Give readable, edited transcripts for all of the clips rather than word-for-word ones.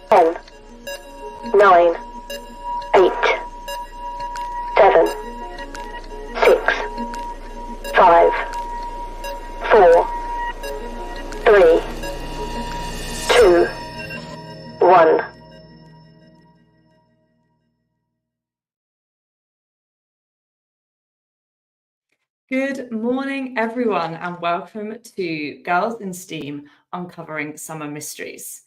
10, 9, 8, 7, 6, 5, 4, 3, 2, 1. Good morning, everyone, and welcome to Girls in STEAM Uncovering Summer Mysteries.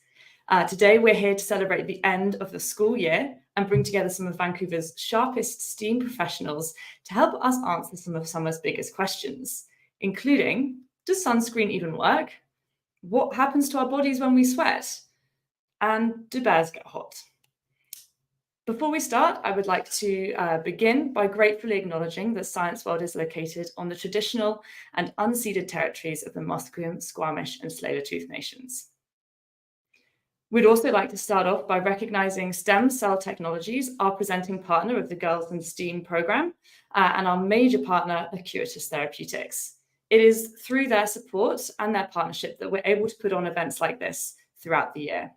Today, we're here to celebrate the end of the school year and bring together some of Vancouver's sharpest STEAM professionals to help us answer some of summer's biggest questions, including, does sunscreen even work? What happens to our bodies when we sweat? And do bears get hot? Before we start, I would like to begin by gratefully acknowledging that Science World is located on the traditional and unceded territories of the Musqueam, Squamish, and Tsleil-Waututh nations. We'd also like to start off by recognizing Stem Cell Technologies, our presenting partner of the Girls in STEAM program, and our major partner, Acuitas Therapeutics. It is through their support and their partnership that we're able to put on events like this throughout the year.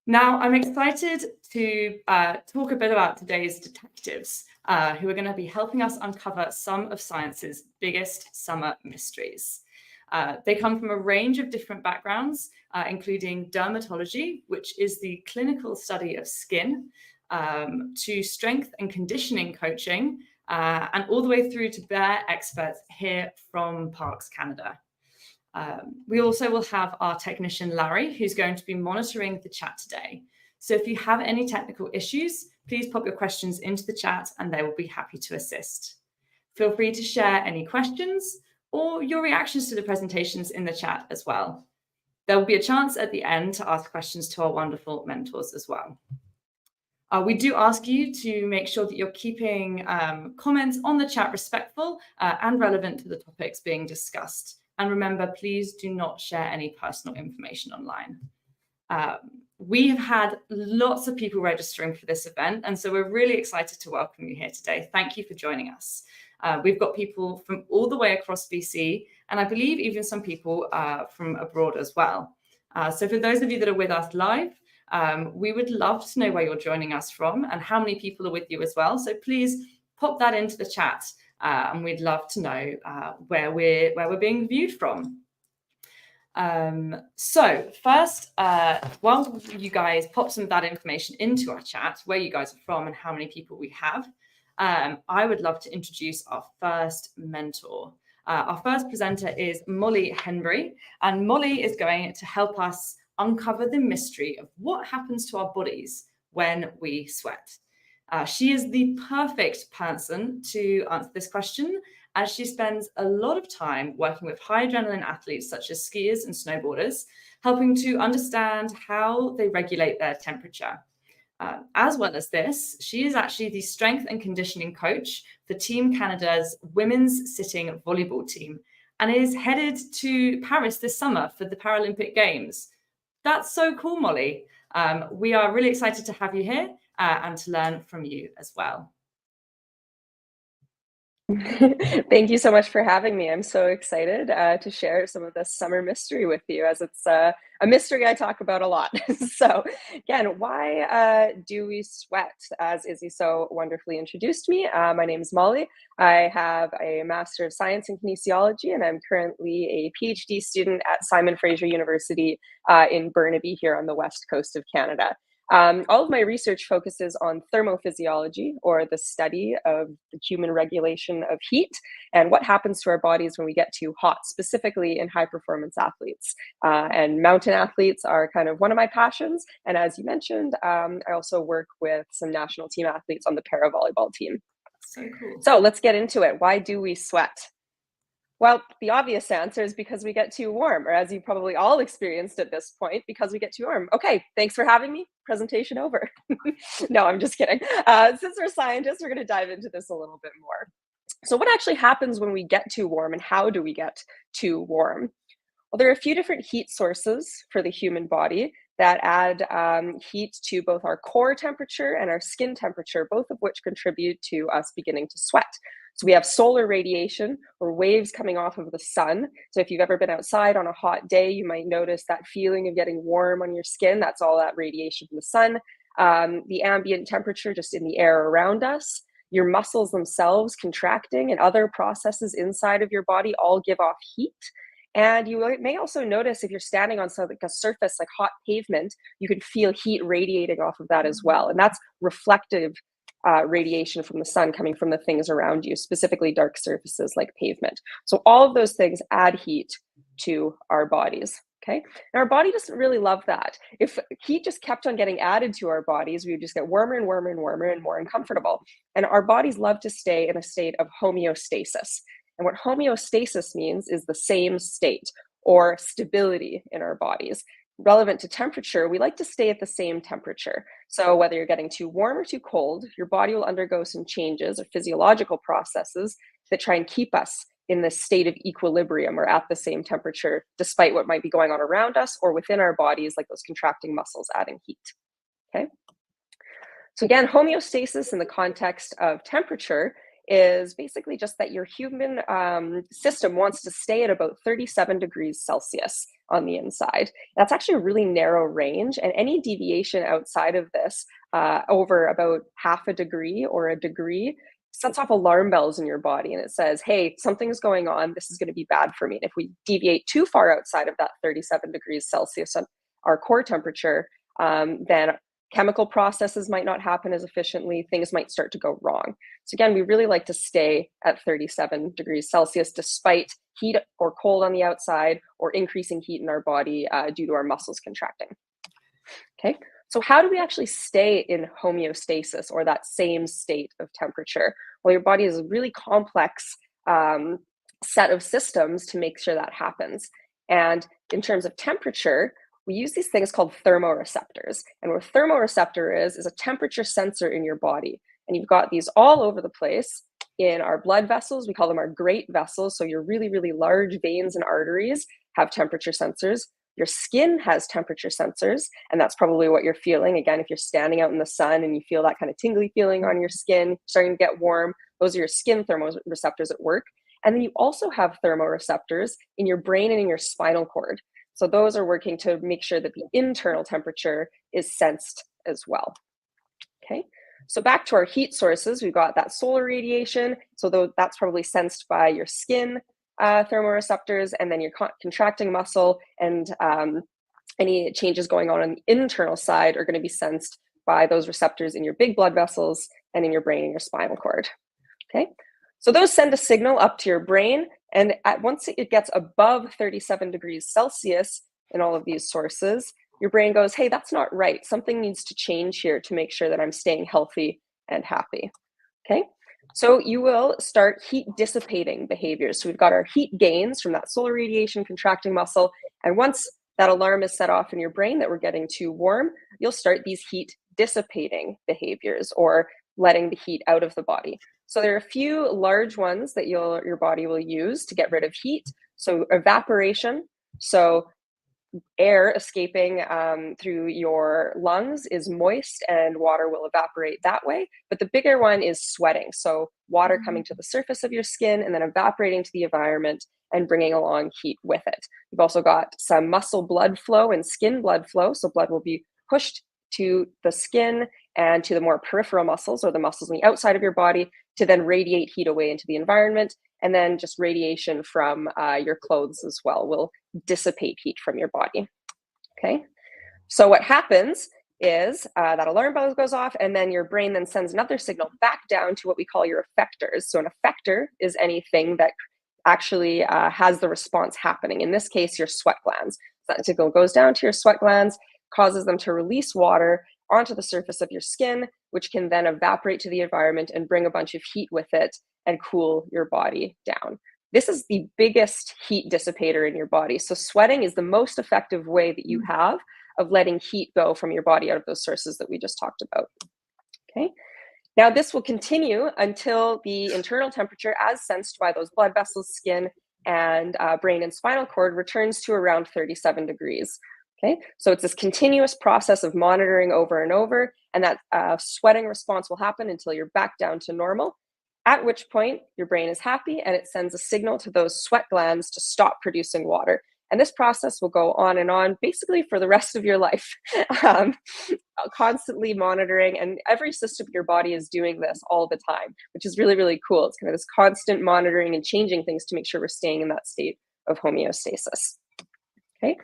Now, I'm excited to talk a bit about today's detectives, who are going to be helping us uncover some of science's biggest summer mysteries. They come from a range of different backgrounds, including dermatology, which is the clinical study of skin, to strength and conditioning coaching, and all the way through to bear experts here from Parks Canada. We also will have our technician, Larry, who's going to be monitoring the chat today. So if you have any technical issues, please pop your questions into the chat and they will be happy to assist. Feel free to share any questions or your reactions to the presentations in the chat as well. There will be a chance at the end to ask questions to our wonderful mentors as well. We do ask you to make sure that you're keeping comments on the chat respectful and relevant to the topics being discussed. And remember, please do not share any personal information online. We have had lots of people registering for this event, and so we're really excited to welcome you here today. Thank you for joining us. We've got people from all the way across BC, and I believe even some people from abroad as well. So for those of you that are with us live, we would love to know where you're joining us from and how many people are with you as well. So please pop that into the chat. And we'd love to know where we're being viewed from. So first, while you guys pop some of that information into our chat, where you guys are from and how many people we have, I would love to introduce our first mentor. Our first presenter is Molly Henry, and Molly is going to help us uncover the mystery of what happens to our bodies when we sweat. She is the perfect person to answer this question, as she spends a lot of time working with high adrenaline athletes such as skiers and snowboarders, helping to understand how they regulate their temperature. As well as this, she is actually the strength and conditioning coach for Team Canada's women's sitting volleyball team and is headed to Paris this summer for the Paralympic Games. That's so cool, Molly. We are really excited to have you here. And to learn from you as well. Thank you so much for having me. I'm so excited to share some of this summer mystery with you, as it's a mystery I talk about a lot. So again, why do we sweat? As Izzy so wonderfully introduced me, my name is Molly. I have a Master of Science in Kinesiology, and I'm currently a PhD student at Simon Fraser University in Burnaby here on the west coast of Canada. All of my research focuses on thermophysiology, or the study of the human regulation of heat and what happens to our bodies when we get too hot, specifically in high performance athletes. And mountain athletes are kind of one of my passions. And as you mentioned, I also work with some national team athletes on the para volleyball team. So cool. So let's get into it. Why do we sweat? Well, the obvious answer is because we get too warm, or as you probably all experienced at this point, because we get too warm. Okay, thanks for having me. Presentation over. No, I'm just kidding. Since we're scientists, we're going to dive into this a little bit more. So what actually happens when we get too warm, and how do we get too warm? Well, there are a few different heat sources for the human body that add heat to both our core temperature and our skin temperature, both of which contribute to us beginning to sweat. So we have solar radiation, or waves coming off of the sun. So if you've ever been outside on a hot day, you might notice that feeling of getting warm on your skin. That's all that radiation from the sun. The ambient temperature just in the air around us, your muscles themselves contracting, and other processes inside of your body all give off heat. And you may also notice if you're standing on something like a surface like hot pavement, you can feel heat radiating off of that as well. And that's reflective radiation from the sun coming from the things around you, specifically dark surfaces like pavement. So all of those things add heat to our bodies. Okay, and our body doesn't really love that. If heat just kept on getting added to our bodies, we would just get warmer and warmer and warmer and more uncomfortable. And our bodies love to stay in a state of homeostasis. And what homeostasis means is the same state or stability in our bodies. Relevant to temperature, we like to stay at the same temperature. So whether you're getting too warm or too cold, your body will undergo some changes or physiological processes that try and keep us in this state of equilibrium or at the same temperature, despite what might be going on around us or within our bodies, like those contracting muscles adding heat. Okay. So again, homeostasis in the context of temperature is basically just that your human system wants to stay at about 37 degrees Celsius on the inside. That's actually a really narrow range, and any deviation outside of this over about half a degree or a degree sets off alarm bells in your body, and it says, hey, something's going on, this is going to be bad for me. And if we deviate too far outside of that 37 degrees Celsius on our core temperature, then chemical processes might not happen as efficiently, things might start to go wrong. So again, we really like to stay at 37 degrees Celsius despite heat or cold on the outside or increasing heat in our body due to our muscles contracting. Okay, so how do we actually stay in homeostasis or that same state of temperature? Well, your body is a really complex set of systems to make sure that happens. And in terms of temperature, we use these things called thermoreceptors. And what a thermoreceptor is a temperature sensor in your body. And you've got these all over the place in our blood vessels. We call them our great vessels. So your really, really large veins and arteries have temperature sensors. Your skin has temperature sensors, and that's probably what you're feeling. Again, if you're standing out in the sun and you feel that kind of tingly feeling on your skin, starting to get warm, those are your skin thermoreceptors at work. And then you also have thermoreceptors in your brain and in your spinal cord. So those are working to make sure that the internal temperature is sensed as well. Okay, so back to our heat sources, we've got that solar radiation. So that's probably sensed by your skin thermoreceptors, and then your contracting muscle, and any changes going on the internal side are going to be sensed by those receptors in your big blood vessels and in your brain and your spinal cord. Okay, so those send a signal up to your brain, and once it gets above 37 degrees Celsius in all of these sources, your brain goes, hey, that's not right. Something needs to change here to make sure that I'm staying healthy and happy. Okay, so you will start heat dissipating behaviors. So we've got our heat gains from that solar radiation contracting muscle, and once that alarm is set off in your brain that we're getting too warm, you'll start these heat dissipating behaviors, or letting the heat out of the body. So there are a few large ones that your body will use to get rid of heat. So evaporation, so air escaping through your lungs is moist and water will evaporate that way. But the bigger one is sweating. So water coming to the surface of your skin and then evaporating to the environment and bringing along heat with it. You've also got some muscle blood flow and skin blood flow. So blood will be pushed to the skin and to the more peripheral muscles, or the muscles on the outside of your body, to then radiate heat away into the environment. And then just radiation from your clothes as well will dissipate heat from your body. Okay, so what happens is that alarm bell goes off, and then your brain then sends another signal back down to what we call your effectors. So an effector is anything that actually has the response happening. In this case, your sweat glands. So that signal goes down to your sweat glands, causes them to release water onto the surface of your skin, which can then evaporate to the environment and bring a bunch of heat with it and cool your body down. This is the biggest heat dissipator in your body. So sweating is the most effective way that you have of letting heat go from your body out of those sources that we just talked about. Okay. Now this will continue until the internal temperature, as sensed by those blood vessels, skin, and brain and spinal cord, returns to around 37 degrees. Okay, so it's this continuous process of monitoring over and over, and that sweating response will happen until you're back down to normal. at which point your brain is happy and it sends a signal to those sweat glands to stop producing water. And this process will go on basically for the rest of your life, constantly monitoring, and every system in your body is doing this all the time, which is really, really cool. It's kind of this constant monitoring and changing things to make sure we're staying in that state of homeostasis. Okay,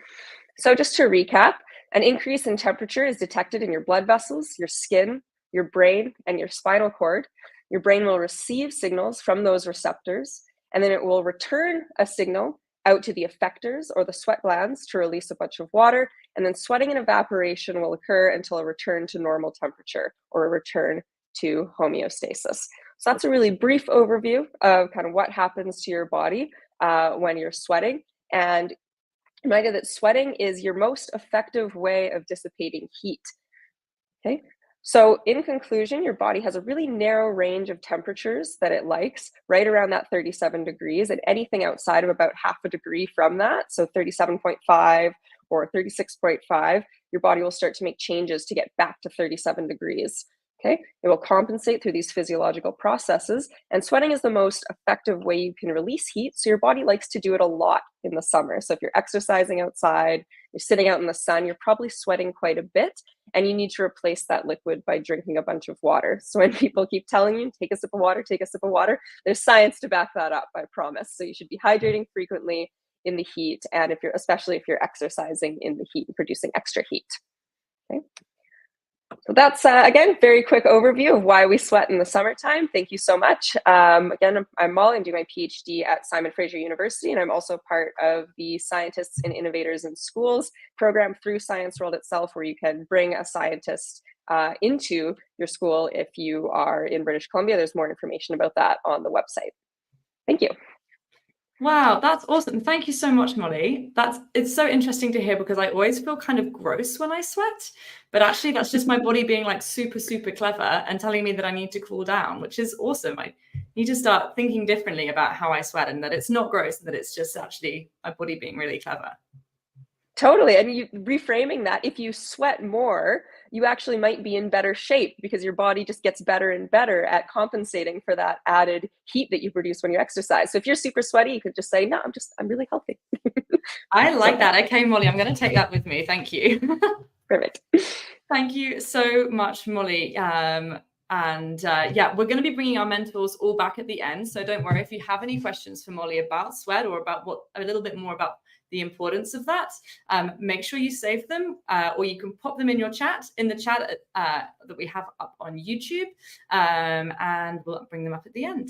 so just to recap, an increase in temperature is detected in your blood vessels, your skin, your brain, and your spinal cord. Your brain will receive signals from those receptors, and then it will return a signal out to the effectors or the sweat glands to release a bunch of water, and then sweating and evaporation will occur until a return to normal temperature or a return to homeostasis. So that's a really brief overview of kind of what happens to your body when you're sweating. And reminder that sweating is your most effective way of dissipating heat. Okay. So in conclusion, your body has a really narrow range of temperatures that it likes, right around that 37 degrees, and anything outside of about half a degree from that, so 37.5 or 36.5, your body will start to make changes to get back to 37 degrees. Okay, it will compensate through these physiological processes, and sweating is the most effective way you can release heat. So your body likes to do it a lot in the summer. So if you're exercising outside, you're sitting out in the sun, you're probably sweating quite a bit, and you need to replace that liquid by drinking a bunch of water. So when people keep telling you, take a sip of water, take a sip of water, there's science to back that up, I promise. So you should be hydrating frequently in the heat, and especially if you're exercising in the heat and producing extra heat. Okay. So that's, again, very quick overview of why we sweat in the summertime. Thank you so much. Again, I'm Molly. I'm doing my PhD at Simon Fraser University, and I'm also part of the Scientists and Innovators in Schools program through Science World itself, where you can bring a scientist into your school if you are in British Columbia. There's more information about that on the website. Thank you. Wow, that's awesome. Thank you so much, Molly. It's so interesting to hear, because I always feel kind of gross when I sweat, but actually that's just my body being like super, super clever and telling me that I need to cool down, which is awesome. I need to start thinking differently about how I sweat, and that it's not gross, and that it's just actually my body being really clever. Totally. And you reframing that, if you sweat more, you actually might be in better shape, because your body just gets better and better at compensating for that added heat that you produce when you exercise. So if you're super sweaty, you could just say, no, I'm really healthy. I like that. Okay, Molly, I'm going to take that with me. Thank you. Perfect. Thank you so much, Molly. Yeah, we're going to be bringing our mentors all back at the end. So don't worry if you have any questions for Molly about sweat, or about a little bit more about the importance of that. Make sure you save them, or you can pop them in the chat that we have up on YouTube, and we'll bring them up at the end.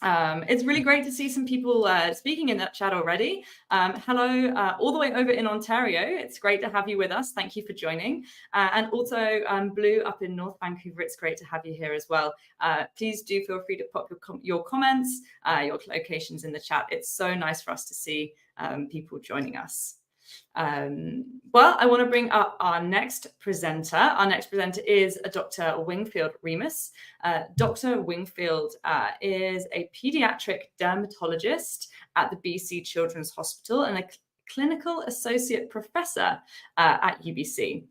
It's really great to see some people speaking in that chat already. Hello, all the way over in Ontario. It's great to have you with us. Thank you for joining. And also Blue up in North Vancouver. It's great to have you here as well. Please do feel free to pop your comments, your locations in the chat. It's so nice for us to see people joining us. Well, I want to bring up our next presenter. Our next presenter is Dr. Wingfield Remus. Dr. Wingfield is a pediatric dermatologist at the BC Children's Hospital and a clinical associate professor at UBC.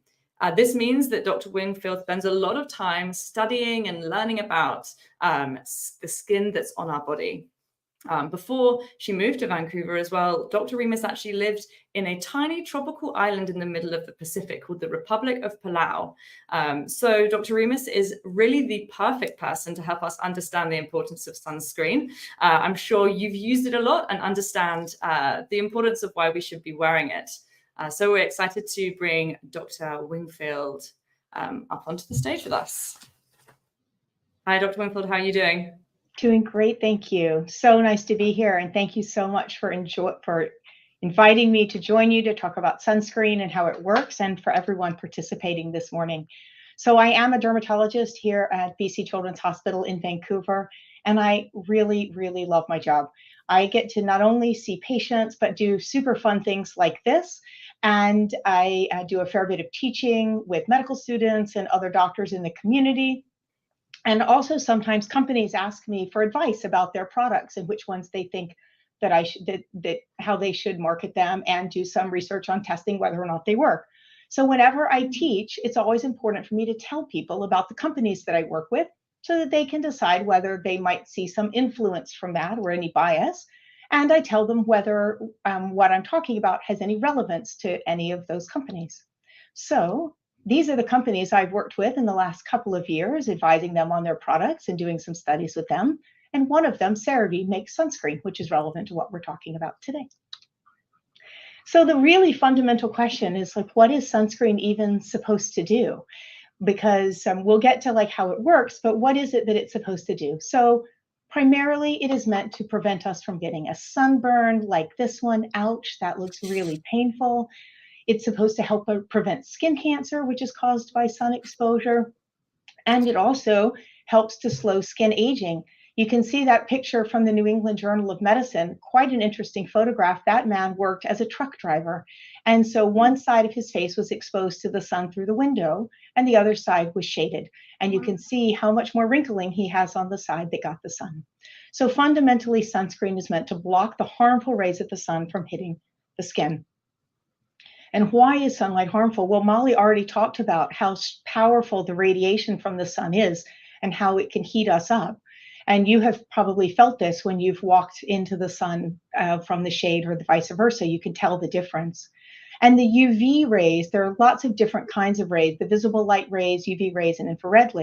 This means that Dr. Wingfield spends a lot of time studying and learning about the skin that's on our body. Before she moved to Vancouver as well, Dr. Remus actually lived in a tiny tropical island in the middle of the Pacific called the Republic of Palau. So Dr. Remus is really the perfect person to help us understand the importance of sunscreen. I'm sure you've used it a lot and understand the importance of why we should be wearing it. So we're excited to bring Dr. Wingfield up onto the stage with us. Hi, Dr. Wingfield, how are you doing? Doing great, thank you. So nice to be here, and thank you so much for inviting me to join you to talk about sunscreen and how it works, and for everyone participating this morning. So I am a dermatologist here at BC Children's Hospital in Vancouver, and I really, really love my job. I get to not only see patients, but do super fun things like this. And I do a fair bit of teaching with medical students and other doctors in the community. And also sometimes companies ask me for advice about their products and which ones they think that how they should market them, and do some research on testing whether or not they work. So whenever I teach, it's always important for me to tell people about the companies that I work with, so that they can decide whether they might see some influence from that or any bias. And I tell them whether what I'm talking about has any relevance to any of those companies. So these are the companies I've worked with in the last couple of years, advising them on their products and doing some studies with them. And one of them, CeraVe, makes sunscreen, which is relevant to what we're talking about today. So the really fundamental question is, like, what is sunscreen even supposed to do? Because we'll get to like how it works, but what is it that it's supposed to do? So primarily it is meant to prevent us from getting a sunburn like this one. Ouch, that looks really painful. It's supposed to help prevent skin cancer, which is caused by sun exposure. And it also helps to slow skin aging. You can see that picture from the New England Journal of Medicine, quite an interesting photograph. That man worked as a truck driver. And so one side of his face was exposed to the sun through the window and the other side was shaded. And you can see how much more wrinkling he has on the side that got the sun. So fundamentally, sunscreen is meant to block the harmful rays of the sun from hitting the skin. And why is sunlight harmful? Well, Molly already talked about how powerful the radiation from the sun is and how it can heat us up. And you have probably felt this when you've walked into the sun from the shade or the vice versa. You can tell the difference. And the UV rays, there are lots of different kinds of rays, the visible light rays, UV rays, and infrared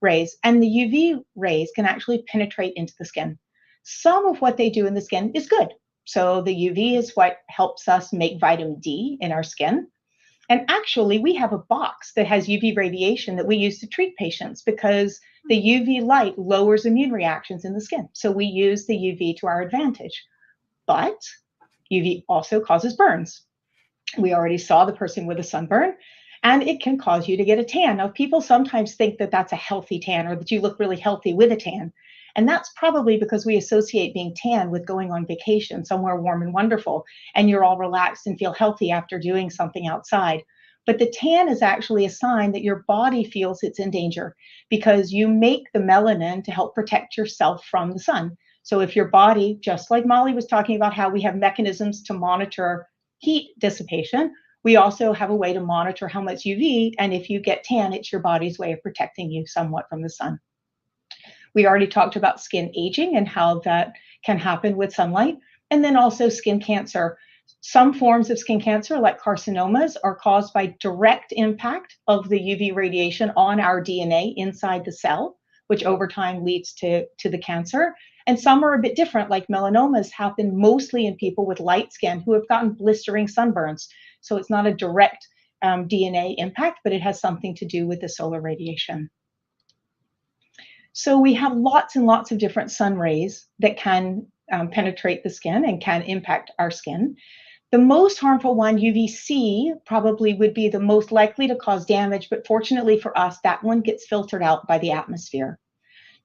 rays. And the UV rays can actually penetrate into the skin. Some of what they do in the skin is good. So the UV is what helps us make vitamin D in our skin. And actually, we have a box that has UV radiation that we use to treat patients because the UV light lowers immune reactions in the skin. So we use the UV to our advantage. But UV also causes burns. We already saw the person with a sunburn, and it can cause you to get a tan. Now, people sometimes think that that's a healthy tan or that you look really healthy with a tan. And that's probably because we associate being tan with going on vacation somewhere warm and wonderful, and you're all relaxed and feel healthy after doing something outside. But the tan is actually a sign that your body feels it's in danger because you make the melanin to help protect yourself from the sun. So if your body, just like Molly was talking about how we have mechanisms to monitor heat dissipation, we also have a way to monitor how much UV, and if you get tan, it's your body's way of protecting you somewhat from the sun. We already talked about skin aging and how that can happen with sunlight, and then also skin cancer. Some forms of skin cancer, like carcinomas, are caused by direct impact of the UV radiation on our DNA inside the cell, which over time leads to the cancer. And some are a bit different, like melanomas happen mostly in people with light skin who have gotten blistering sunburns. So it's not a direct DNA impact, but it has something to do with the solar radiation. So we have lots and lots of different sun rays that can penetrate the skin and can impact our skin. The most harmful one, UVC, probably would be the most likely to cause damage, but fortunately for us, that one gets filtered out by the atmosphere.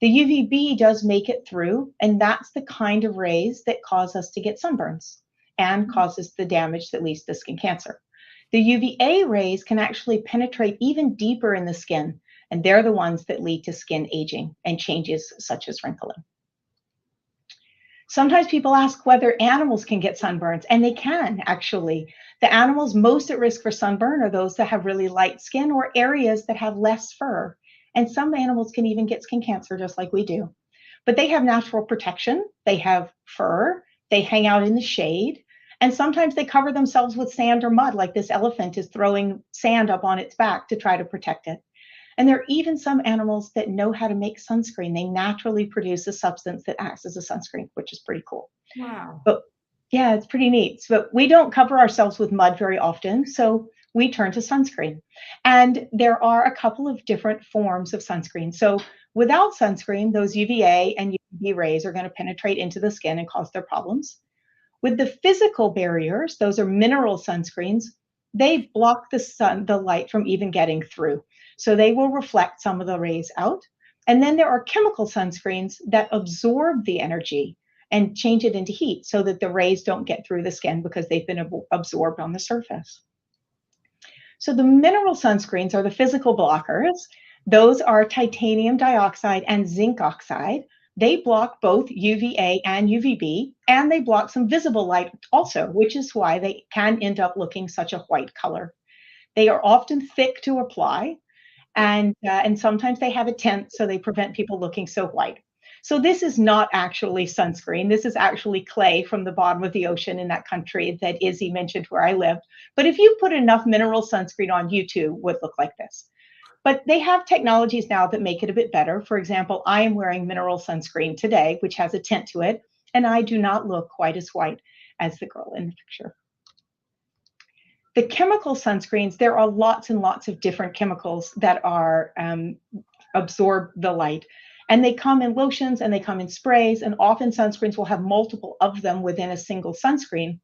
The UVB does make it through, and that's the kind of rays that cause us to get sunburns and causes the damage that leads to skin cancer. The UVA rays can actually penetrate even deeper in the skin, and they're the ones that lead to skin aging and changes such as wrinkling. Sometimes people ask whether animals can get sunburns, and they can actually. The animals most at risk for sunburn are those that have really light skin or areas that have less fur. And some animals can even get skin cancer just like we do. But they have natural protection. They have fur. They hang out in the shade. And sometimes they cover themselves with sand or mud, like this elephant is throwing sand up on its back to try to protect it. And there are even some animals that know how to make sunscreen. They naturally produce a substance that acts as a sunscreen, which is pretty cool. Wow. But yeah, it's pretty neat. But we don't cover ourselves with mud very often, so we turn to sunscreen. And there are a couple of different forms of sunscreen. So without sunscreen, those UVA and UVB rays are going to penetrate into the skin and cause their problems. With the physical barriers, those are mineral sunscreens, they block the light from even getting through. So they will reflect some of the rays out. And then there are chemical sunscreens that absorb the energy and change it into heat so that the rays don't get through the skin because they've been absorbed on the surface. So the mineral sunscreens are the physical blockers. Those are titanium dioxide and zinc oxide. They block both UVA and UVB, and they block some visible light also, which is why they can end up looking such a white color. They are often thick to apply, And sometimes they have a tint so they prevent people looking so white. So this is not actually sunscreen. This is actually clay from the bottom of the ocean in that country that Izzy mentioned where I lived. But if you put enough mineral sunscreen on, you too would look like this. But they have technologies now that make it a bit better. For example, I am wearing mineral sunscreen today, which has a tint to it, and I do not look quite as white as the girl in the picture. The chemical sunscreens, there are lots and lots of different chemicals that are absorb the light. And they come in lotions and they come in sprays, and often sunscreens will have multiple of them within a single sunscreen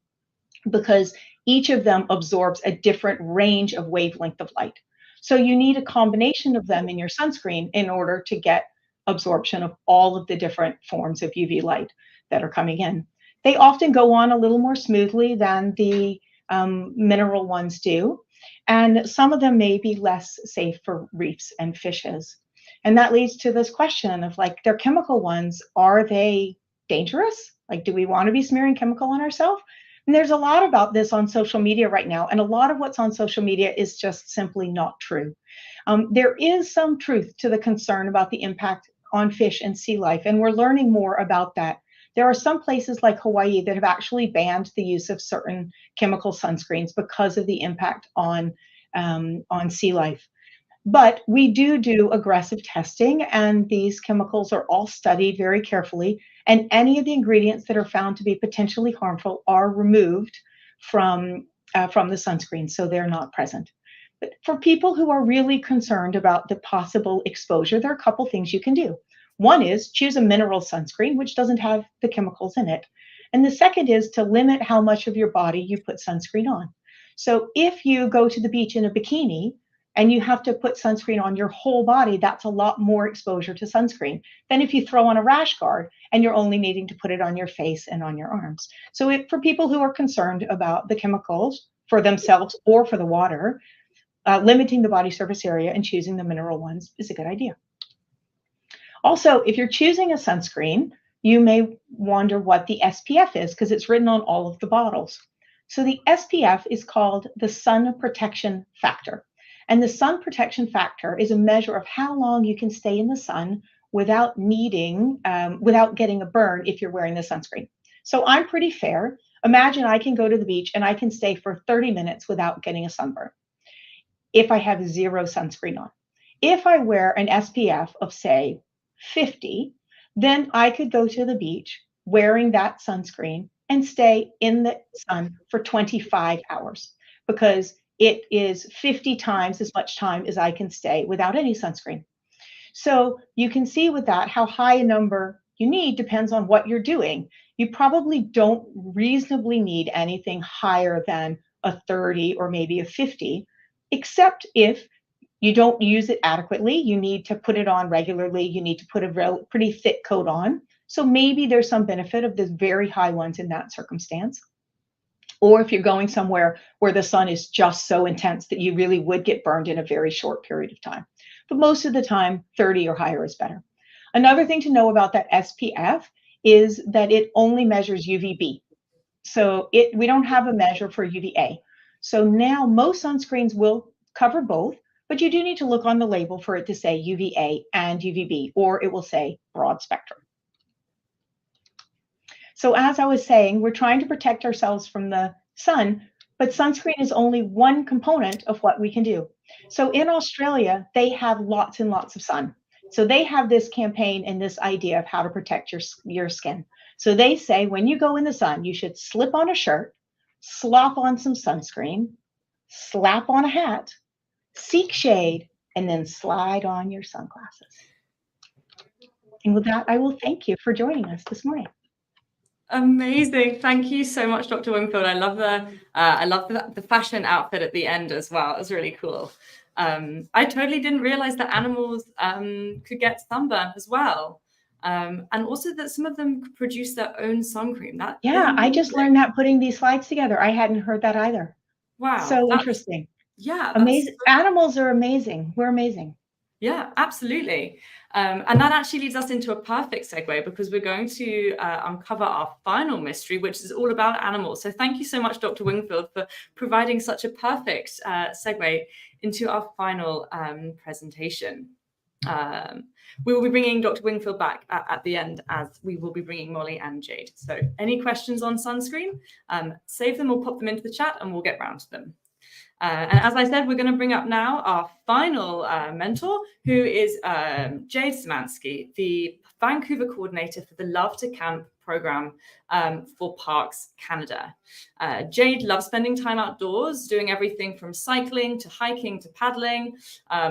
because each of them absorbs a different range of wavelength of light. So you need a combination of them in your sunscreen in order to get absorption of all of the different forms of UV light that are coming in. They often go on a little more smoothly than the mineral ones do, and some of them may be less safe for reefs and fishes. And that leads to this question of, like, they're chemical ones, are they dangerous? Like, do we want to be smearing chemical on ourselves? And there's a lot about this on social media right now, and a lot of what's on social media is just simply not true. There is some truth to the concern about the impact on fish and sea life, and we're learning more about that. There are some places like Hawaii that have actually banned the use of certain chemical sunscreens because of the impact on sea life. But we do aggressive testing, and these chemicals are all studied very carefully, and any of the ingredients that are found to be potentially harmful are removed from the sunscreen, so they're not present. But for people who are really concerned about the possible exposure, there are a couple things you can do. One is choose a mineral sunscreen, which doesn't have the chemicals in it. And the second is to limit how much of your body you put sunscreen on. So if you go to the beach in a bikini and you have to put sunscreen on your whole body, that's a lot more exposure to sunscreen than if you throw on a rash guard and you're only needing to put it on your face and on your arms. So for people who are concerned about the chemicals for themselves or for the water, limiting the body surface area and choosing the mineral ones is a good idea. Also, if you're choosing a sunscreen, you may wonder what the SPF is, because it's written on all of the bottles. So the SPF is called the sun protection factor. And the sun protection factor is a measure of how long you can stay in the sun without getting a burn if you're wearing the sunscreen. So I'm pretty fair. Imagine I can go to the beach and I can stay for 30 minutes without getting a sunburn if I have zero sunscreen on. If I wear an SPF of, say, 50, then I could go to the beach wearing that sunscreen and stay in the sun for 25 hours because it is 50 times as much time as I can stay without any sunscreen. So you can see with that how high a number you need depends on what you're doing. You probably don't reasonably need anything higher than a 30 or maybe a 50, except if you don't use it adequately. You need to put it on regularly. You need to put a pretty thick coat on. So maybe there's some benefit of the very high ones in that circumstance. Or if you're going somewhere where the sun is just so intense that you really would get burned in a very short period of time. But most of the time, 30 or higher is better. Another thing to know about that SPF is that it only measures UVB. So we don't have a measure for UVA. So now most sunscreens will cover both, but you do need to look on the label for it to say UVA and UVB, or it will say broad spectrum. So as I was saying, we're trying to protect ourselves from the sun, but sunscreen is only one component of what we can do. So in Australia, they have lots and lots of sun. So they have this campaign and this idea of how to protect your skin. So they say when you go in the sun, you should slip on a shirt, slop on some sunscreen, slap on a hat, seek shade, and then slide on your sunglasses. And with that, I will thank you for joining us this morning. Amazing. Thank you so much, Dr. Wingfield. I love the fashion outfit at the end as well. It was really cool. I totally didn't realize that animals could get sunburn as well. And also that some of them could produce their own sun cream. I just learned that putting these slides together. I hadn't heard that either. Wow. So interesting. Yeah. Amazing. Animals are amazing. We're amazing. Yeah, absolutely. And that actually leads us into a perfect segue, because we're going to uncover our final mystery, which is all about animals. So thank you so much, Dr. Wingfield, for providing such a perfect segue into our final presentation. We will be bringing Dr. Wingfield back at the end, as we will be bringing Molly and Jade. So any questions on sunscreen, save them or pop them into the chat and we'll get round to them. And as I said, we're going to bring up now our final mentor, who is Jade Szymanski, the Vancouver coordinator for the Love to Camp program for Parks Canada. Jade loves spending time outdoors, doing everything from cycling to hiking to paddling.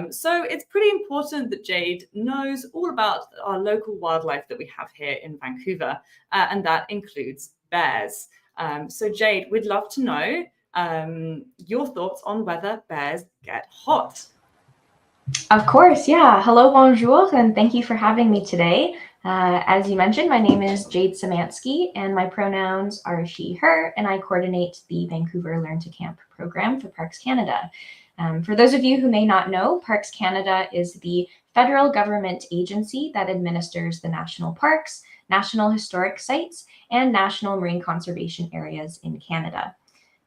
So it's pretty important that Jade knows all about our local wildlife that we have here in Vancouver, and that includes bears. So Jade, we'd love to know your thoughts on whether bears get hot. Of course, yeah. Hello, bonjour, and thank you for having me today. As you mentioned, my name is Jade Szymanski, and my pronouns are she, her, and I coordinate the Vancouver Learn to Camp program for Parks Canada. For those of you who may not know, Parks Canada is the federal government agency that administers the national parks, national historic sites, and national marine conservation areas in Canada.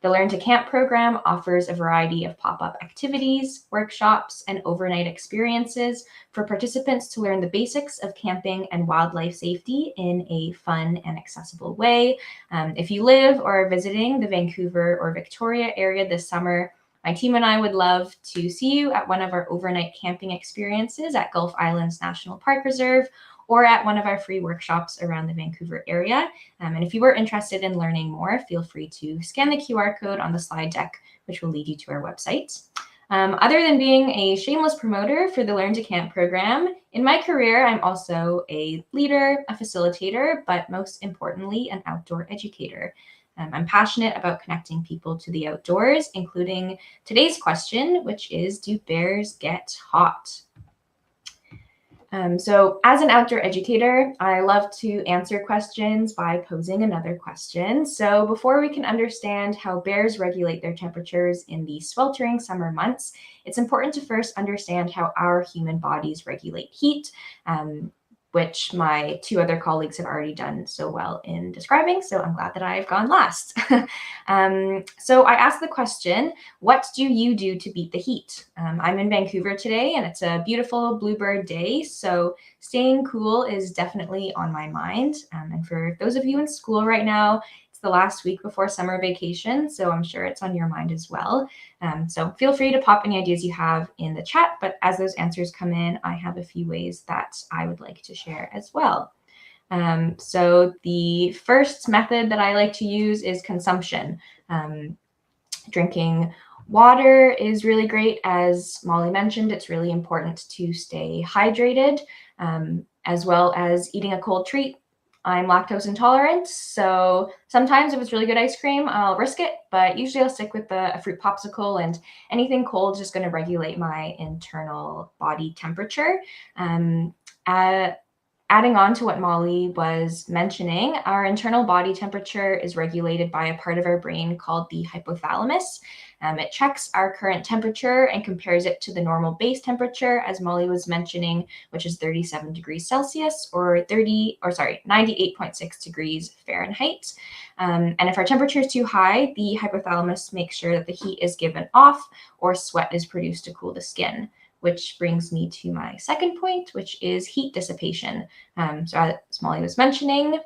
The Learn to Camp program offers a variety of pop-up activities, workshops, and overnight experiences for participants to learn the basics of camping and wildlife safety in a fun and accessible way. If you live or are visiting the Vancouver or Victoria area this summer, my team and I would love to see you at one of our overnight camping experiences at Gulf Islands National Park Reserve, or at one of our free workshops around the Vancouver area. And if you were interested in learning more, feel free to scan the QR code on the slide deck, which will lead you to our website. Other than being a shameless promoter for the Learn to Camp program, in my career, I'm also a leader, a facilitator, but most importantly, an outdoor educator. I'm passionate about connecting people to the outdoors, including today's question, which is, do bears get hot? So as an outdoor educator, I love to answer questions by posing another question. So before we can understand how bears regulate their temperatures in the sweltering summer months, it's important to first understand how our human bodies regulate heat, which my two other colleagues have already done so well in describing, so I'm glad that I've gone last. So I asked the question, what do you do to beat the heat? I'm in Vancouver today, and it's a beautiful bluebird day, so staying cool is definitely on my mind. And for those of you in school right now, it's the last week before summer vacation, so I'm sure it's on your mind as well. So feel free to pop any ideas you have in the chat, but as those answers come in, I have a few ways that I would like to share as well. So the first method that I like to use is consumption. Drinking water is really great. As Molly mentioned, it's really important to stay hydrated, as well as eating a cold treat. I'm lactose intolerant, so sometimes if it's really good ice cream, I'll risk it, but usually I'll stick with a fruit popsicle, and anything cold is just going to regulate my internal body temperature. Adding on to what Molly was mentioning, our internal body temperature is regulated by a part of our brain called the hypothalamus. It checks our current temperature and compares it to the normal base temperature, as Molly was mentioning, which is 37 degrees Celsius or 98.6 degrees Fahrenheit. And if our temperature is too high, the hypothalamus makes sure that the heat is given off or sweat is produced to cool the skin. Which brings me to my second point, which is heat dissipation. So as Molly was mentioning,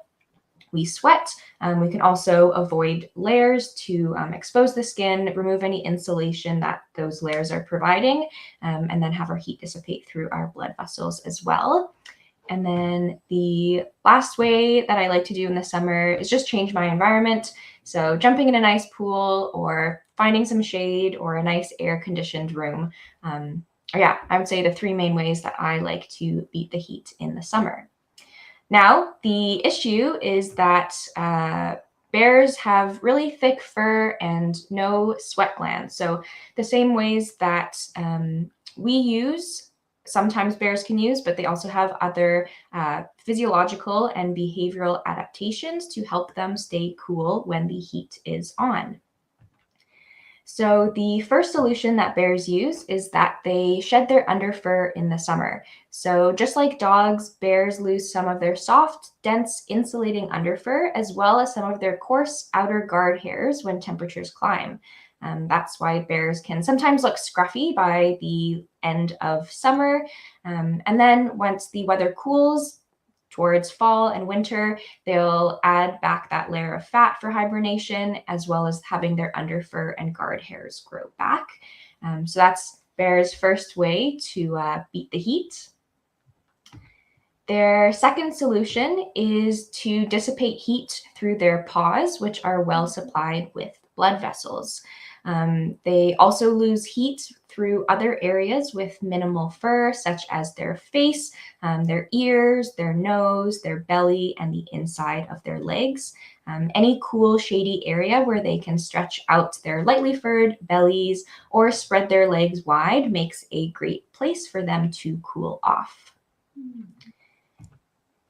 we sweat. We can also avoid layers to expose the skin, remove any insulation that those layers are providing, and then have our heat dissipate through our blood vessels as well. And then the last way that I like to do in the summer is just change my environment. So jumping in a nice pool or finding some shade or a nice air-conditioned room. Yeah, I would say the three main ways that I like to beat the heat in the summer. Now, the issue is that bears have really thick fur and no sweat glands. So the same ways that we use, sometimes bears can use, but they also have other physiological and behavioral adaptations to help them stay cool when the heat is on. So the first solution that bears use is that they shed their underfur in the summer. So just like dogs, bears lose some of their soft, dense, insulating underfur, as well as some of their coarse outer guard hairs when temperatures climb. That's why bears can sometimes look scruffy by the end of summer. And then once the weather cools towards fall and winter, they'll add back that layer of fat for hibernation, as well as having their underfur and guard hairs grow back. So that's bears' first way to beat the heat. Their second solution is to dissipate heat through their paws, which are well supplied with blood vessels. They also lose heat through other areas with minimal fur, such as their face, their ears, their nose, their belly, and the inside of their legs. Any cool, shady area where they can stretch out their lightly furred bellies or spread their legs wide makes a great place for them to cool off.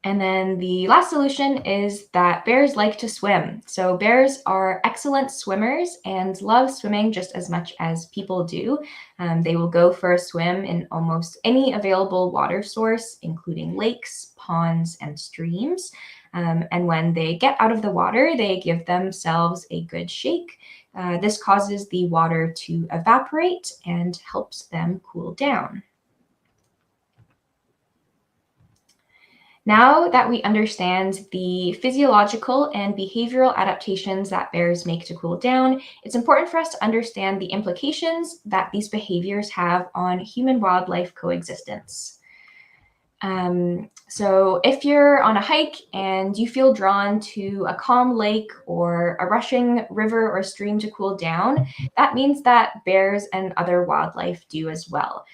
And then the last solution is that bears like to swim. So bears are excellent swimmers and love swimming just as much as people do. They will go for a swim in almost any available water source, including lakes, ponds, and streams. And when they get out of the water, they give themselves a good shake. This causes the water to evaporate and helps them cool down. Now that we understand the physiological and behavioral adaptations that bears make to cool down, it's important for us to understand the implications that these behaviors have on human-wildlife coexistence. So if you're on a hike and you feel drawn to a calm lake or a rushing river or stream to cool down, that means that bears and other wildlife do as well.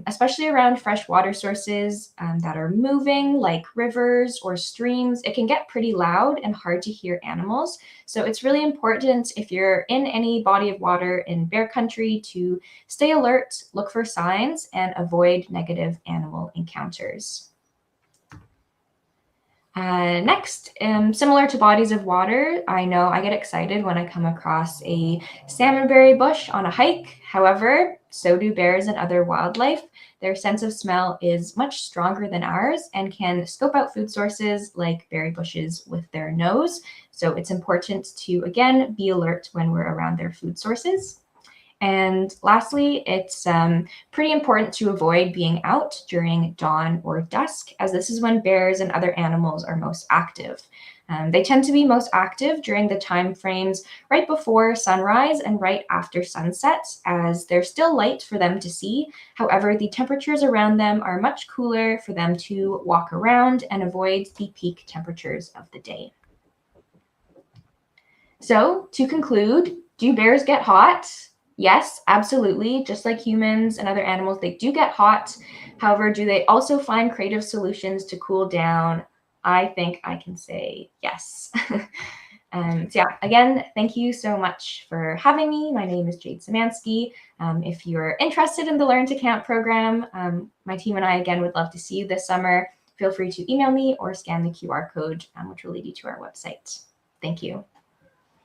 Especially around fresh water sources that are moving, like rivers or streams, it can get pretty loud and hard to hear animals. So it's really important if you're in any body of water in bear country to stay alert, look for signs, and avoid negative animal encounters. Next, similar to bodies of water, I know I get excited when I come across a salmonberry bush on a hike. However, so do bears and other wildlife. Their sense of smell is much stronger than ours and can scope out food sources like berry bushes with their nose. So it's important to, again, be alert when we're around their food sources. And lastly, it's pretty important to avoid being out during dawn or dusk, as this is when bears and other animals are most active. They tend to be most active during the time frames right before sunrise and right after sunset, as they're still light for them to see. However, the temperatures around them are much cooler for them to walk around and avoid the peak temperatures of the day. So, to conclude, do bears get hot? Yes, absolutely. Just like humans and other animals, they do get hot. However, do they also find creative solutions to cool down? I think I can say yes. So yeah, again, thank you so much for having me. My name is Jade Szymanski. If you're interested in the Learn to Camp program, my team and I, again, would love to see you this summer. Feel free to email me or scan the QR code, which will lead you to our website. Thank you.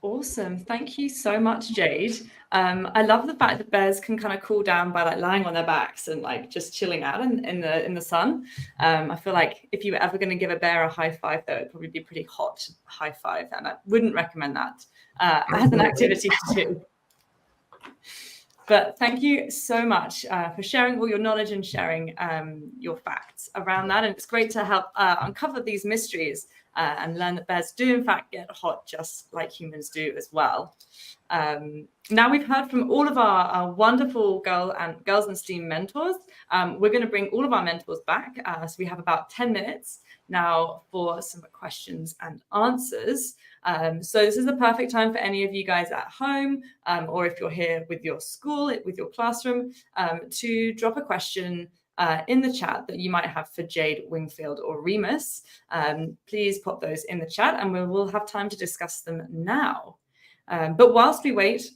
Awesome. Thank you so much, Jade. I love the fact that bears can kind of cool down by like lying on their backs and like just chilling out in the sun. I feel like if you were ever going to give a bear a high five, though, it'd probably be a pretty hot high five, and I wouldn't recommend that as an activity to do. But thank you so much for sharing all your knowledge and sharing your facts around that. And it's great to help uncover these mysteries and learn that bears do in fact get hot just like humans do as well. Now we've heard from all of our wonderful girls and STEAM mentors. We're going to bring all of our mentors back. So we have about 10 minutes now for some questions and answers. So this is the perfect time for any of you guys at home, or if you're here with your school, with your classroom, to drop a question in the chat that you might have for Jade, Wingfield, or Remus. Please pop those in the chat and we will have time to discuss them now. But whilst we wait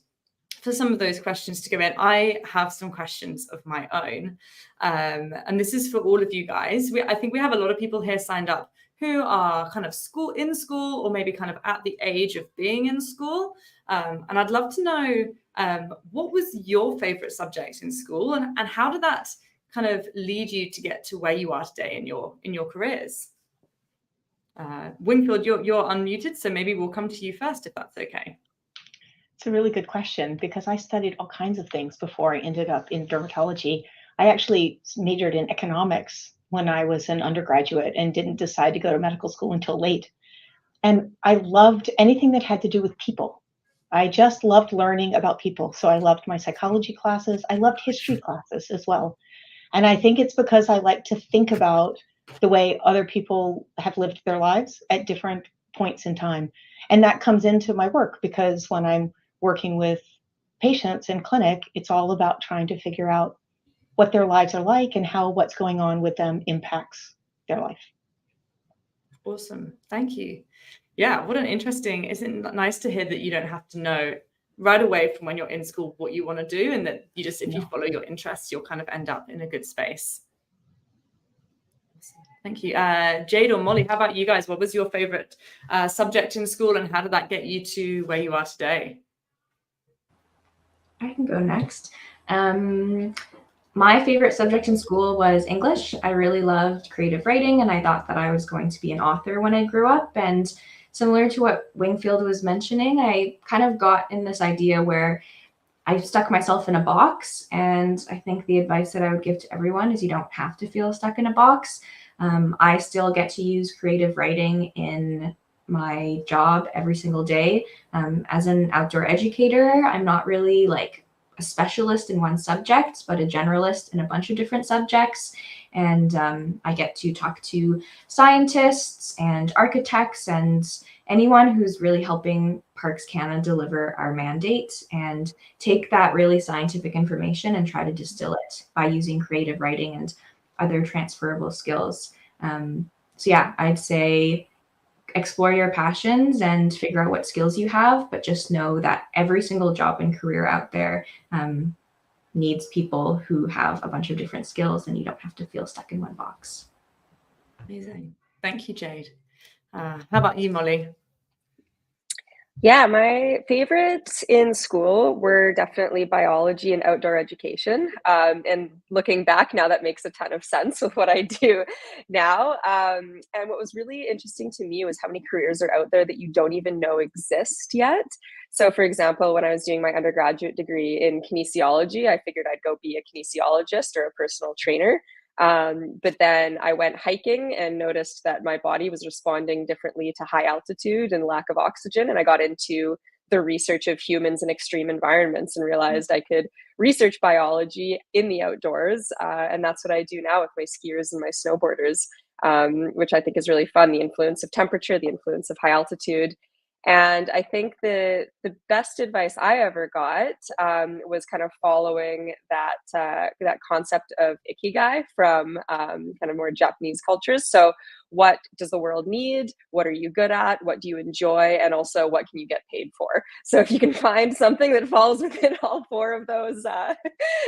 for some of those questions to go in, I have some questions of my own. And this is for all of you guys. I think we have a lot of people here signed up who are kind of in school or maybe kind of at the age of being in school. And I'd love to know what was your favorite subject in school, and how did that kind of lead you to get to where you are today in your careers? Wingfield, you're unmuted, so maybe we'll come to you first if that's okay. It's a really good question, because I studied all kinds of things before I ended up in dermatology. I actually majored in economics when I was an undergraduate and didn't decide to go to medical school until late. And I loved anything that had to do with people. I just loved learning about people. So I loved my psychology classes. I loved history classes as well. And I think it's because I like to think about the way other people have lived their lives at different points in time. And that comes into my work, because when I'm working with patients in clinic, it's all about trying to figure out what their lives are like and how what's going on with them impacts their life. Awesome. Thank you. Yeah, what an interesting, isn't it nice to hear that you don't have to know right away from when you're in school what you want to do, and that you just, if you follow your interests, you'll kind of end up in a good space. Thank you. Jade or Molly, how about you guys? What was your favorite subject in school, and how did that get you to where you are today? I can go next. My favorite subject in school was English. I really loved creative writing, and I thought that I was going to be an author when I grew up. And similar to what Wingfield was mentioning, I kind of got in this idea where I stuck myself in a box. And I think the advice that I would give to everyone is you don't have to feel stuck in a box. I still get to use creative writing in my job every single day. As an outdoor educator, I'm not really like a specialist in one subject, but a generalist in a bunch of different subjects. And I get to talk to scientists and architects and anyone who's really helping Parks Canada deliver our mandate, and take that really scientific information and try to distill it by using creative writing and other transferable skills. So yeah, I'd say explore your passions and figure out what skills you have, but just know that every single job and career out there needs people who have a bunch of different skills, and you don't have to feel stuck in one box. Amazing. Thank you, Jade. How about you, Molly? Yeah, my favorites in school were definitely biology and outdoor education. And looking back now, that makes a ton of sense with what I do now. And what was really interesting to me was how many careers are out there that you don't even know exist yet. So for example, when I was doing my undergraduate degree in kinesiology, I figured I'd go be a kinesiologist or a personal trainer. But then I went hiking and noticed that my body was responding differently to high altitude and lack of oxygen. And I got into the research of humans in extreme environments and realized I could research biology in the outdoors. And that's what I do now with my skiers and my snowboarders, which I think is really fun. The influence of temperature, the influence of high altitude. And I think the best advice I ever got was kind of following that concept of ikigai from kind of more Japanese cultures. So what does the world need? What are you good at? What do you enjoy? And also, what can you get paid for? So if you can find something that falls within all four of those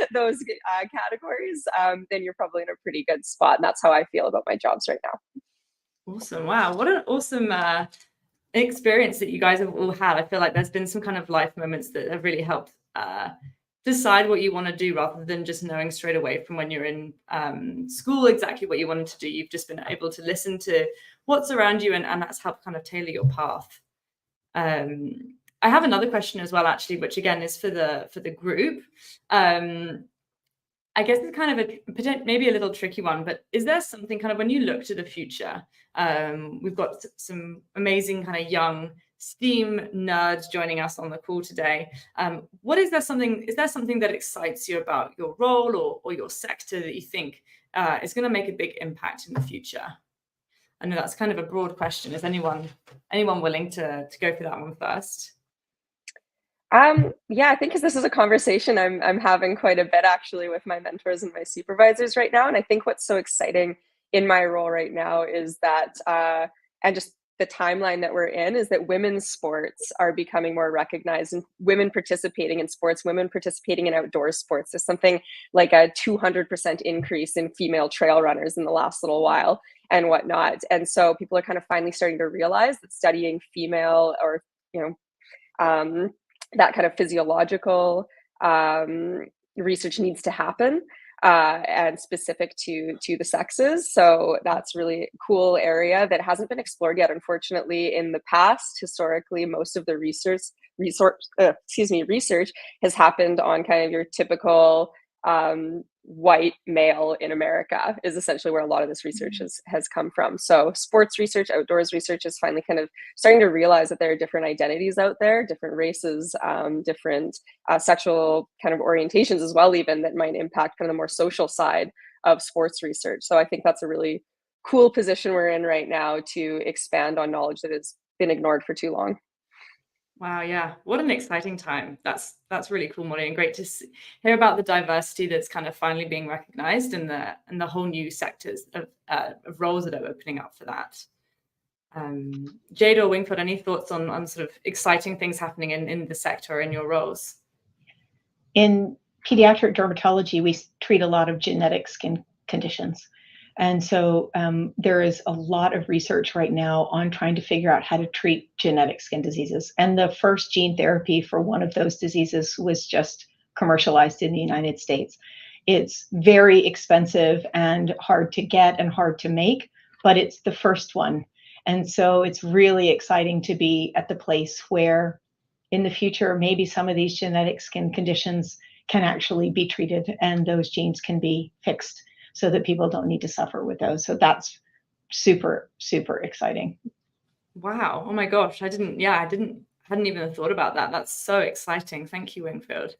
categories, then you're probably in a pretty good spot. And that's how I feel about my jobs right now. Awesome. Wow. What an awesome experience that you guys have all had. I feel like there's been some kind of life moments that have really helped decide what you want to do, rather than just knowing straight away from when you're in school exactly what you wanted to do. You've just been able to listen to what's around you, and that's helped kind of tailor your path. I have another question as well, actually, which again is for the group. I guess it's kind of maybe a little tricky one, but is there something kind of, when you look to the future, we've got some amazing kind of young STEAM nerds joining us on the call today. Is there something that excites you about your role or your sector that you think is going to make a big impact in the future? I know that's kind of a broad question. Is anyone willing to go for that one first? Yeah, I think because this is a conversation I'm having quite a bit actually with my mentors and my supervisors right now. And I think what's so exciting in my role right now is that, and just the timeline that we're in is that women's sports are becoming more recognized, and women participating in sports, women participating in outdoor sports. There's something like a 200% increase in female trail runners in the last little while and whatnot. And so people are kind of finally starting to realize that studying female, or, that kind of physiological research needs to happen, and specific to the sexes. So that's really cool area that hasn't been explored yet, unfortunately. In the past, historically, most of the research has happened on kind of your typical white male in America, is essentially where a lot of this research has come from. So sports research, outdoors research is finally kind of starting to realize that there are different identities out there, different races, different sexual kind of orientations as well, even, that might impact kind of the more social side of sports research. So I think that's a really cool position we're in right now to expand on knowledge that has been ignored for too long. Wow, yeah, what an exciting time. That's really cool, Molly, and great to hear about the diversity that's kind of finally being recognized, and the whole new sectors of roles that are opening up for that. Jade or Wingfield, any thoughts on sort of exciting things happening in the sector in your roles? In pediatric dermatology, we treat a lot of genetic skin conditions. And so there is a lot of research right now on trying to figure out how to treat genetic skin diseases. And the first gene therapy for one of those diseases was just commercialized in the United States. It's very expensive and hard to get and hard to make, but it's the first one. And so it's really exciting to be at the place where in the future, maybe some of these genetic skin conditions can actually be treated and those genes can be fixed, so that people don't need to suffer with those. So that's super, super exciting. Wow. Oh my gosh. I hadn't even thought about that. That's so exciting. Thank you, Wingfield.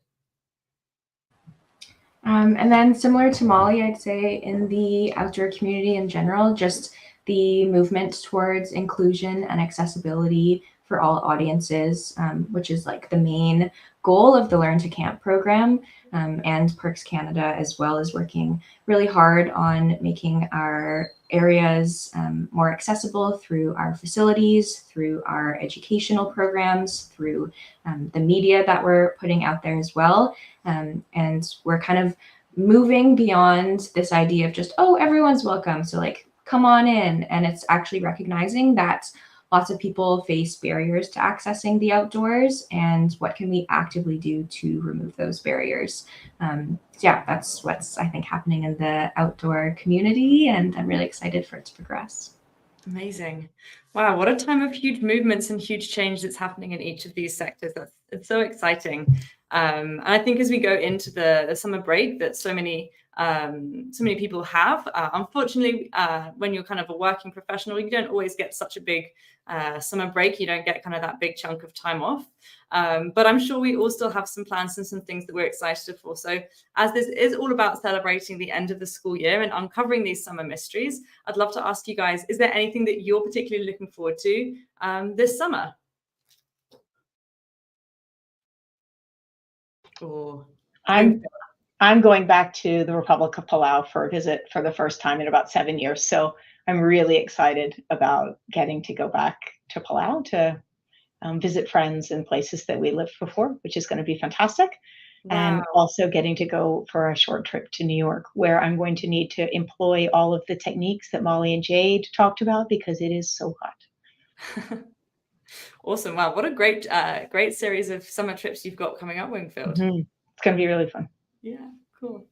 And then similar to Molly, I'd say in the outdoor community in general, just the movement towards inclusion and accessibility for all audiences, which is like the main goal of the Learn to Camp program, and Parks Canada, as well as working really hard on making our areas more accessible through our facilities, through our educational programs, through the media that we're putting out there as well. And we're kind of moving beyond this idea of just, oh, everyone's welcome, so like, come on in. And it's actually recognizing that lots of people face barriers to accessing the outdoors, and what can we actively do to remove those barriers? Yeah, that's what's, I think, happening in the outdoor community, and I'm really excited for it to progress. Amazing. Wow, what a time of huge movements and huge change that's happening in each of these sectors. It's so exciting. And I think as we go into the summer break that so many people have, unfortunately, when you're kind of a working professional, you don't always get such a big summer break. You don't get kind of that big chunk of time off. But I'm sure we all still have some plans and some things that we're excited for. So as this is all about celebrating the end of the school year and uncovering these summer mysteries, I'd love to ask you guys, is there anything that you're particularly looking forward to this summer? Or I'm going back to the Republic of Palau for a visit for the first time in about 7 years. So I'm really excited about getting to go back to Palau to visit friends and places that we lived before, which is going to be fantastic. Wow. And also getting to go for a short trip to New York, where I'm going to need to employ all of the techniques that Molly and Jade talked about, because it is so hot. Awesome. Wow, what a great series of summer trips you've got coming up, Wingfield. Mm-hmm. It's going to be really fun. Yeah, cool.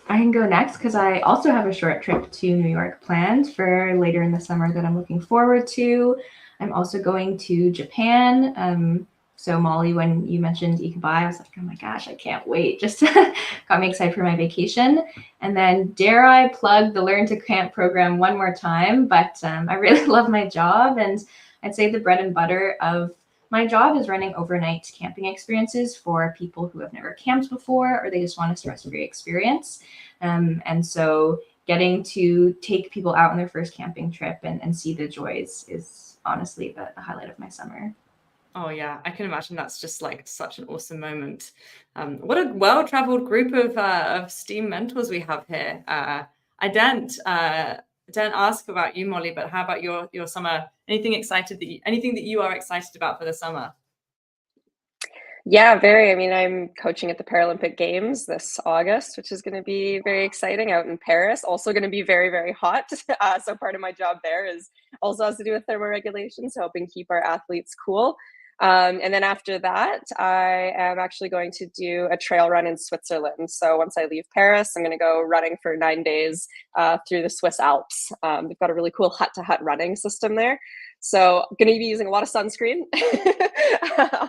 I can go next because I also have a short trip to New York planned for later in the summer that I'm looking forward to. I'm also going to Japan. So Molly, when you mentioned Ikabai, I was like, oh my gosh, I can't wait. Just got me excited for my vacation. And then dare I plug the Learn to Camp program one more time, but I really love my job. And I'd say the bread and butter of my job is running overnight camping experiences for people who have never camped before, or they just want a stress-free experience. And so getting to take people out on their first camping trip and see the joys is honestly the highlight of my summer. Oh yeah, I can imagine that's just like such an awesome moment. What a well-traveled group of STEAM mentors we have here. Ident, don't ask about you, Molly, but how about your summer? Anything that you are excited about for the summer? Yeah, very. I mean, I'm coaching at the Paralympic Games this August, which is going to be very exciting out in Paris. Also going to be very, very hot. So part of my job there is also has to do with thermoregulation, so helping keep our athletes cool. And then after that, I am actually going to do a trail run in Switzerland. So once I leave Paris, I'm going to go running for 9 days through the Swiss Alps. They've got a really cool hut-to-hut running system there. So I'm going to be using a lot of sunscreen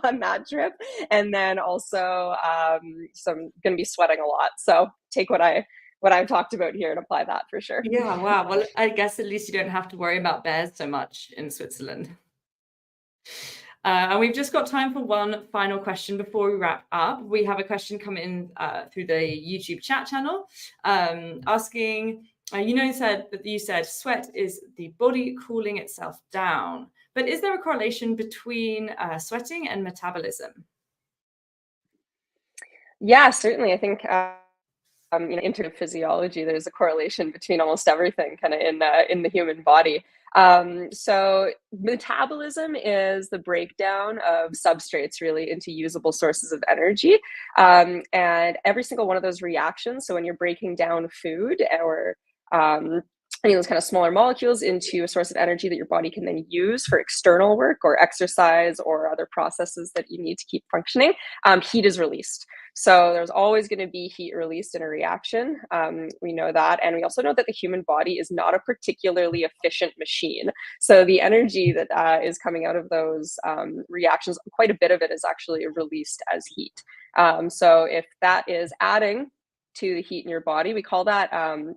on that trip. And then also going to be sweating a lot. So take what I've talked about here and apply that for sure. Yeah, wow. Well, I guess at least you don't have to worry about bears so much in Switzerland. And we've just got time for one final question before we wrap up. We have a question come in through the YouTube chat channel asking, you said sweat is the body cooling itself down, but is there a correlation between sweating and metabolism? Yeah, certainly. I think in terms of physiology, there's a correlation between almost everything kind of in the human body. So metabolism is the breakdown of substrates really into usable sources of energy. And every single one of those reactions, so when you're breaking down food or any of those kind of smaller molecules into a source of energy that your body can then use for external work or exercise or other processes that you need to keep functioning, heat is released. So there's always going to be heat released in a reaction. We know that. And we also know that the human body is not a particularly efficient machine. So the energy that is coming out of those reactions, quite a bit of it is actually released as heat. So if that is adding to the heat in your body, we call that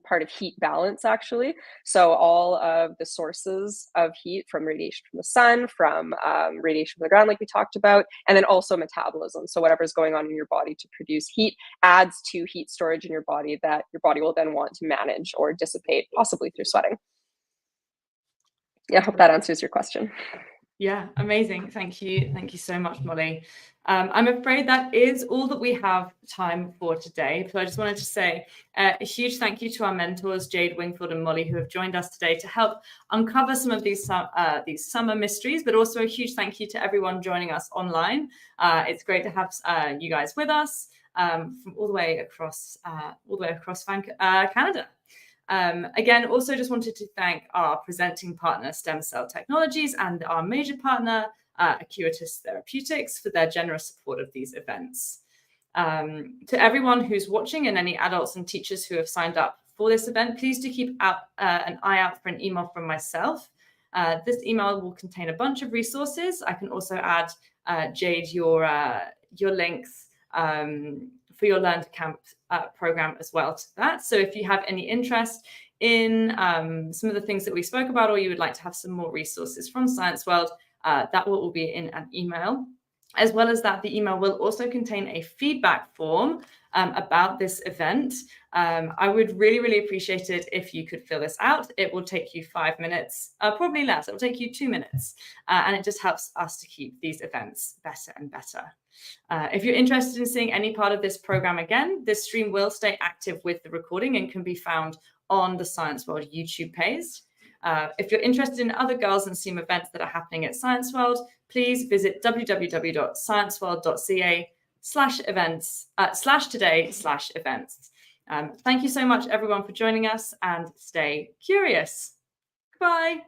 part of heat balance, actually. So all of the sources of heat, from radiation from the sun, from radiation from the ground, like we talked about, and then also metabolism. So whatever's going on in your body to produce heat adds to heat storage in your body that your body will then want to manage or dissipate, possibly through sweating. Yeah, I hope that answers your question. Yeah, amazing. Thank you. Thank you so much, Molly. I'm afraid that is all that we have time for today. So I just wanted to say a huge thank you to our mentors, Jade Wingfield and Molly, who have joined us today to help uncover some of these summer mysteries, but also a huge thank you to everyone joining us online. It's great to have you guys with us from all the way across Canada. Again, also just wanted to thank our presenting partner, Stem Cell Technologies, and our major partner, Acuitas Therapeutics, for their generous support of these events. To everyone who's watching and any adults and teachers who have signed up for this event, please do keep an eye out for an email from myself. This email will contain a bunch of resources. I can also add, Jade, your links for your Learn to Camp program as well to that. So if you have any interest in some of the things that we spoke about, or you would like to have some more resources from Science World, that will all be in an email. As well as that, the email will also contain a feedback form about this event. I would really, really appreciate it if you could fill this out. It will take you 5 minutes, probably less. It will take you 2 minutes. And it just helps us to keep these events better and better. If you're interested in seeing any part of this program again, this stream will stay active with the recording and can be found on the Science World YouTube page. If you're interested in other Girls in STEAM events that are happening at Science World, please visit www.scienceworld.ca/events/today/events. Thank you so much, everyone, for joining us, and stay curious. Goodbye.